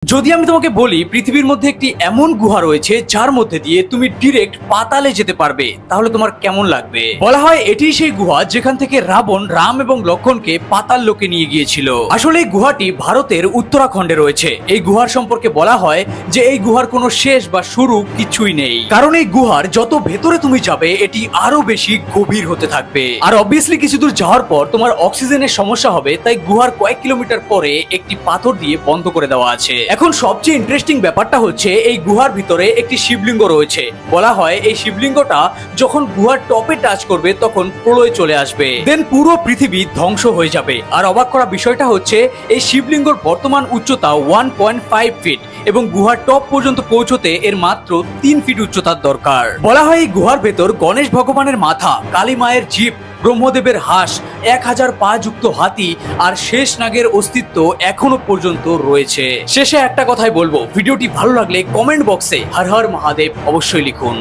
যদি আমি তোমাকে বলি পৃথিবীর মধ্যে একটি এমন গুহা রয়েছে যার মধ্যে দিয়ে তুমি ডিরেক্ট পাতালে যেতে পারবে, তাহলে তোমার কেমন লাগবে? বলা হয় এটি সেই গুহা যেখান থেকে রাবণ রাম এবং লক্ষণকে পাতাল লোকে নিয়ে গিয়েছিল। আসলে এই গুহাটি ভারতের উত্তরাখণ্ডে রয়েছে। এই গুহার সম্পর্কে বলা হয় যে এই গুহার কোনো শেষ বা শুরু কিছুই নেই, কারণ এই গুহার যত ভেতরে তুমি যাবে এটি আরো বেশি গভীর হতে থাকবে। আর অবভিয়াসলি কিছু দূর যাওয়ার পর তোমার অক্সিজেনের সমস্যা হবে, তাই গুহার কয়েক কিলোমিটার পরে একটি পাথর দিয়ে বন্ধ করে দেওয়া আছে। এখন সবচেয়ে ইন্টারেস্টিং ব্যাপারটা হচ্ছে এই গুহার ভিতরে একটি শিবলিঙ্গ রয়েছে। বলা হয় এই শিবলিঙ্গটা যখন গুহার টপে টাচ করবে তখন প্রলয় চলে আসবে, দেন পুরো পৃথিবী ধ্বংস হয়ে যাবে। আর অবাক করা বিষয়টা হচ্ছে এই শিবলিঙ্গর বর্তমান উচ্চতা 1.5 ফিট এবং গুহার টপ পর্যন্ত পৌঁছতে এর মাত্র 3 ফিট উচ্চতার দরকার। বলা হয় এই গুহার ভেতর গণেশ ভগবানের মাথা, কালী মায়ের জিভ, ব্রহ্মদেবের হাঁস, 1000 পা যুক্ত হাতি আর শেষ নাগের অস্তিত্ব এখনো পর্যন্ত রয়েছে। শেষে একটা কথাই বলবো, ভিডিওটি ভালো লাগলে কমেন্ট বক্সে হর হর মহাদেব অবশ্যই লিখুন।